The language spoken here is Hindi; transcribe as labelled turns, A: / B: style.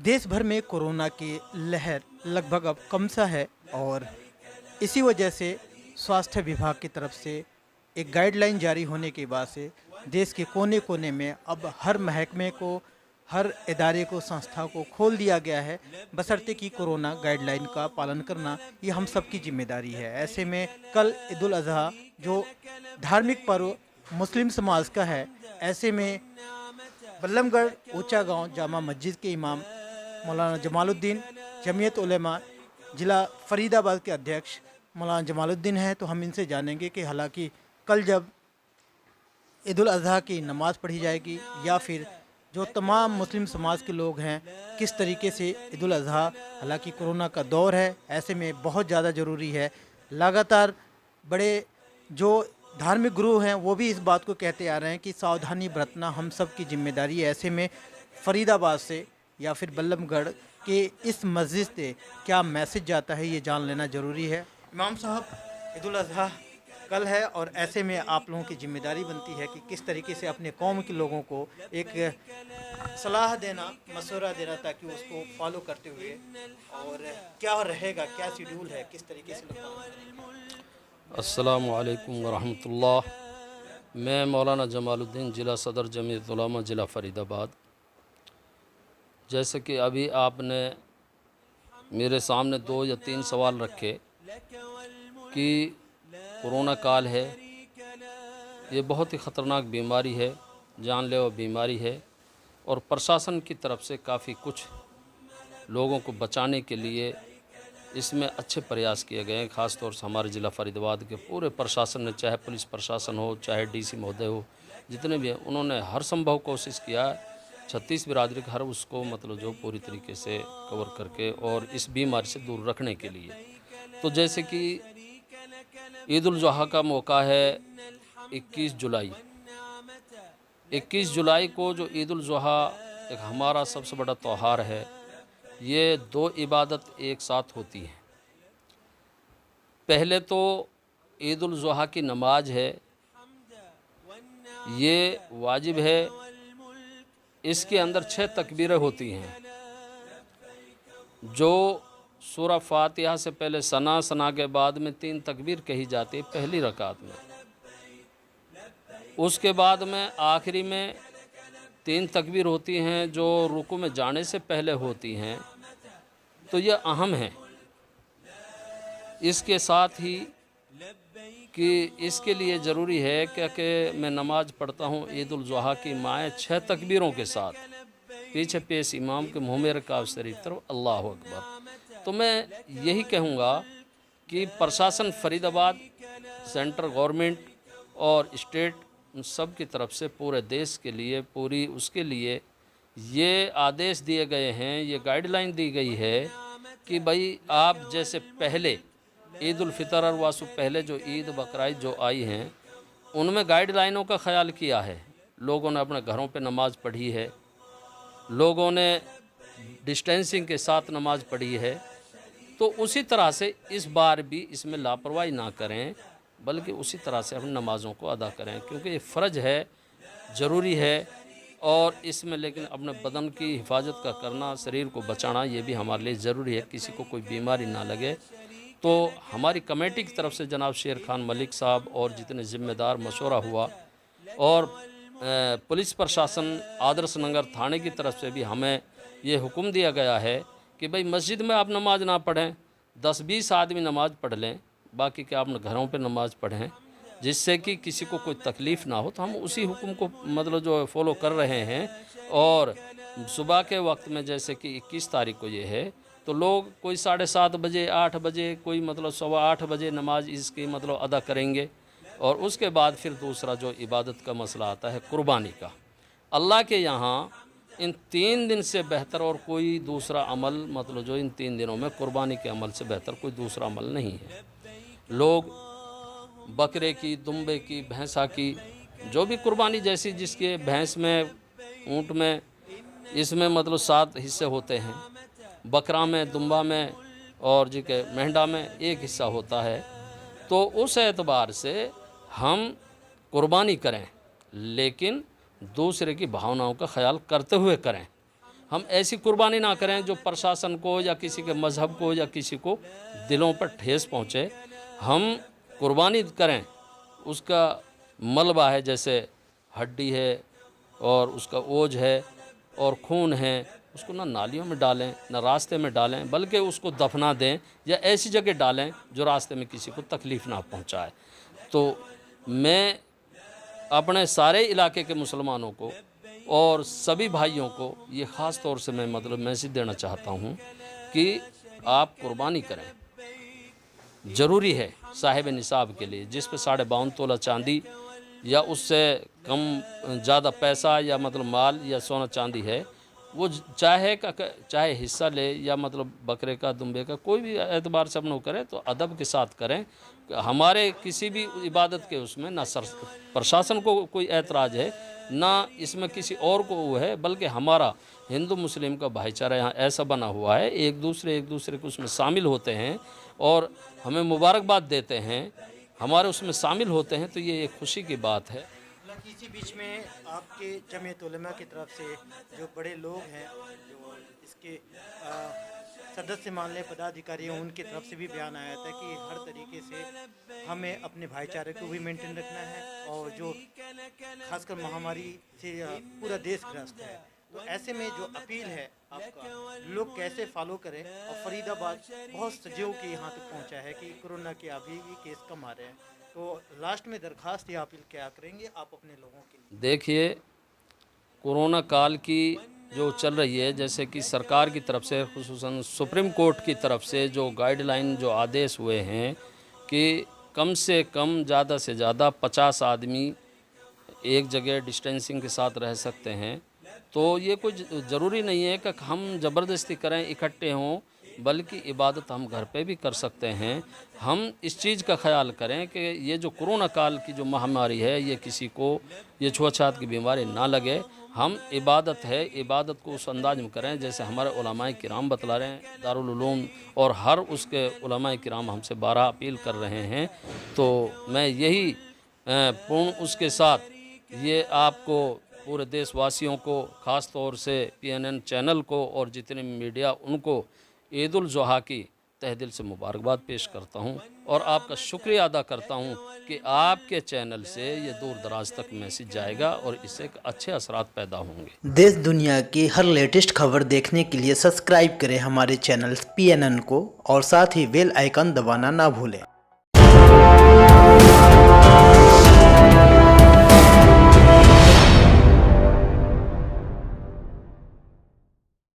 A: देश भर में कोरोना की लहर लगभग अब कम सा है और इसी वजह से स्वास्थ्य विभाग की तरफ से एक गाइडलाइन जारी होने के बाद से देश के कोने-कोने में अब हर महकमे को, हर इदारे को, संस्था को खोल दिया गया है, बशर्ते कि कोरोना गाइडलाइन का पालन करना ये हम सबकी ज़िम्मेदारी है। ऐसे में कल ईद उल अज़हा जो धार्मिक पर्व मुस्लिम समाज का है, ऐसे में बल्लमगढ़ ऊंचा गांव जामा मस्जिद के इमाम मौलाना जमालुद्दीन जमीयत उलेमा ज़िला फ़रीदाबाद के अध्यक्ष मौलाना जमालुद्दीन हैं, तो हम इनसे जानेंगे कि हालांकि कल जब ईद उल अज़हा की नमाज़ पढ़ी जाएगी या फिर जो तमाम मुस्लिम समाज के लोग हैं किस तरीके से ईद उल अज़हा, हालांकि कोरोना का दौर है, ऐसे में बहुत ज़्यादा ज़रूरी है। लगातार बड़े जो धार्मिक गुरु हैं वो भी इस बात को कहते आ रहे हैं कि सावधानी बरतना हम सब की जिम्मेदारी है। ऐसे में फ़रीदाबाद से या फिर बल्लमगढ़ के इस मस्जिद से क्या मैसेज जाता है ये जान लेना ज़रूरी है। इमाम साहब, ईद उल अज़हा कल है और ऐसे में आप लोगों की जिम्मेदारी बनती है कि किस तरीके से अपने कौम के लोगों को एक सलाह देना, मशवरा देना ताकि उसको फॉलो करते हुए और क्या रहेगा, क्या शेड्यूल है, किस तरीके से लोग।
B: अस्सलामु अलैकुम वरहमतुल्लाह। मैं मौलाना जमालुद्दीन ज़िला सदर जमीयत उलमा ज़िला फ़रीदाबाद। जैसे कि अभी आपने मेरे सामने 2 या 3 सवाल रखे कि कोरोना काल है, ये बहुत ही ख़तरनाक बीमारी है, जानलेवा बीमारी है और प्रशासन की तरफ से काफ़ी कुछ लोगों को बचाने के लिए इसमें अच्छे प्रयास किए गए हैं। ख़ास तौर से हमारे ज़िला फ़रीदाबाद के पूरे प्रशासन ने, चाहे पुलिस प्रशासन हो, चाहे डीसी महोदय हो, जितने भी हैं, उन्होंने हर संभव कोशिश किया 36 बिरादरी का हर उसको मतलब जो पूरी तरीके से कवर करके और इस बीमारी से दूर रखने के लिए। तो जैसे कि ईद उल ज़ुहा का मौका है 21 जुलाई। 21 जुलाई को जो ईद उल ज़ुहा एक हमारा सबसे बड़ा त्यौहार है, ये 2 इबादत एक साथ होती हैं। पहले तो ईद उल ज़ुहा की नमाज है, ये वाजिब है। इसके अंदर 6 तकबीरें होती हैं, जो सूरा फातिहा से पहले सना, सना के बाद में 3 तकबीर कही जाती है पहली रकात में। उसके बाद में आखिरी में 3 तकबीर होती हैं जो रुकू में जाने से पहले होती हैं। तो यह अहम है। इसके साथ ही कि इसके लिए ज़रूरी है कि मैं नमाज़ पढ़ता हूँ ईद उल ज़ुहा की माए 6 तकबीरों के साथ, पीछे पेश इमाम के मुँह में रकाब शरीफ तरफ अल्लाह अकबर। तो मैं यही कहूँगा कि प्रशासन फ़रीदाबाद, सेंट्रल गवर्नमेंट और स्टेट, उन सब की तरफ से पूरे देश के लिए, पूरी उसके लिए ये आदेश दिए गए हैं, ये गाइडलाइन दी गई है कि भाई आप जैसे पहले ईद उल फ़ितर और वासु पहले जो ईद बकरीद जो आई हैं, उनमें गाइडलाइनों का ख्याल किया है। लोगों ने अपने घरों पे नमाज़ पढ़ी है, लोगों ने डिस्टेंसिंग के साथ नमाज़ पढ़ी है। तो उसी तरह से इस बार भी इसमें लापरवाही ना करें, बल्कि उसी तरह से हम नमाज़ों को अदा करें, क्योंकि ये फ़र्ज है, ज़रूरी है। और इसमें लेकिन अपने बदन की हिफाजत का करना, शरीर को बचाना, ये भी हमारे लिए ज़रूरी है, किसी को कोई बीमारी ना लगे। तो हमारी कमेटी की तरफ से जनाब शेर खान मलिक साहब और जितने ज़िम्मेदार मशवरा हुआ, और पुलिस प्रशासन आदर्श नगर थाने की तरफ से भी हमें ये हुक्म दिया गया है कि भाई मस्जिद में आप नमाज़ ना पढ़ें, 10-20 आदमी नमाज़ पढ़ लें, बाकी के आप घरों पे नमाज़ पढ़ें, जिससे कि किसी को कोई तकलीफ़ ना हो। तो हम उसी हुक्म को मतलब जो फॉलो कर रहे हैं। और सुबह के वक्त में जैसे कि 21 तारीख को ये है, तो लोग कोई 7:30 बजे, 8 बजे, कोई मतलब 8:15 बजे नमाज इसकी मतलब अदा करेंगे। और उसके बाद फिर दूसरा जो इबादत का मसला आता है कुर्बानी का। अल्लाह के यहाँ इन 3 दिन से बेहतर और कोई दूसरा अमल, मतलब जो इन 3 दिनों में कुर्बानी के अमल से बेहतर कोई दूसरा अमल नहीं है। लोग बकरे की, दुम्बे की, भैंसा की, जो भी कुर्बानी जैसी जिसके, भैंस में, ऊँट में, इसमें मतलब 7 हिस्से होते हैं, बकरा में, दुम्बा में और जी के मेंढा में 1 हिस्सा होता है। तो उस एतबार से हम कुर्बानी करें, लेकिन दूसरे की भावनाओं का ख्याल करते हुए करें। हम ऐसी कुर्बानी ना करें जो प्रशासन को या किसी के मज़हब को या किसी को दिलों पर ठेस पहुँचे। हम कुर्बानी करें, उसका मलबा है जैसे हड्डी है और उसका ओज है और खून है, उसको ना नालियों में डालें ना रास्ते में डालें, बल्कि उसको दफना दें या ऐसी जगह डालें जो रास्ते में किसी को तकलीफ़ ना पहुंचाए। तो मैं अपने सारे इलाके के मुसलमानों को और सभी भाइयों को ये ख़ास तौर से मैं मतलब मैसेज देना चाहता हूँ कि आप कुर्बानी करें। ज़रूरी है साहिब निसाब के लिए, जिस पे 52.5 तोला चांदी या उससे कम ज़्यादा पैसा या मतलब माल या सोना चांदी है, वो चाहे हिस्सा ले या मतलब बकरे का दुम्बे का कोई भी एतबार से अपनों करें तो अदब के साथ करें। हमारे किसी भी इबादत के उसमें ना प्रशासन को कोई ऐतराज़ है ना इसमें किसी और को वो है, बल्कि हमारा हिंदू मुस्लिम का भाईचारा यहाँ ऐसा बना हुआ है, एक दूसरे के उसमें शामिल होते हैं और हमें मुबारकबाद देते हैं, हमारे उसमें शामिल होते हैं, तो ये एक खुशी की बात है।
A: हालांकि इसी बीच में आपके जमीयत उलमा की तरफ से जो बड़े लोग हैं, जो इसके सदस्य मान लें, पदाधिकारी हैं, उनकी तरफ से भी बयान आया था कि हर तरीके से हमें अपने भाईचारे को भी मेंटेन रखना है और जो खासकर महामारी से पूरा देश ग्रस्त है, तो ऐसे में जो अपील है आपका, लोग कैसे फॉलो करें। और फरीदाबाद बहुत सजों के यहाँ तक पहुँचा है कि कोरोना के अभी भी केस कम आ रहे हैं, तो लास्ट में दरखास्त या अपील क्या करेंगे आप अपने लोगों के लिए।
B: देखिए, कोरोना काल की जो चल रही है, जैसे कि सरकार की तरफ से खुसूसन सुप्रीम कोर्ट की तरफ से जो गाइडलाइन जो आदेश हुए हैं कि कम से कम ज़्यादा से ज़्यादा 50 आदमी एक जगह डिस्टेंसिंग के साथ रह सकते हैं, तो ये कोई ज़रूरी नहीं है कि हम ज़बरदस्ती करें इकट्ठे हों, बल्कि इबादत हम घर पे भी कर सकते हैं। हम इस चीज़ का ख्याल करें कि ये जो कोरोना काल की जो महामारी है, ये किसी को ये छुआछात की बीमारी ना लगे। हम इबादत है, इबादत को उस अंदाज में करें जैसे हमारे उलमाए किराम बतला रहे हैं, दारुल उलूम और हर उसके उलमाए किराम हमसे 12 अपील कर रहे हैं। तो मैं यही पूर्ण उसके साथ ये आपको पूरे देशवासियों को, ख़ास तौर से PNN चैनल को और जितने मीडिया उनको ईद उल ज़ुहा की तहे दिल से मुबारकबाद पेश करता हूं और आपका शुक्रिया अदा करता हूं कि आपके चैनल से ये दूर दराज तक मैसेज जाएगा और इससे अच्छे असरात पैदा होंगे।
A: देश दुनिया की हर लेटेस्ट खबर देखने के लिए सब्सक्राइब करें हमारे चैनल PNN को और साथ ही बेल आइकन दबाना ना भूलें।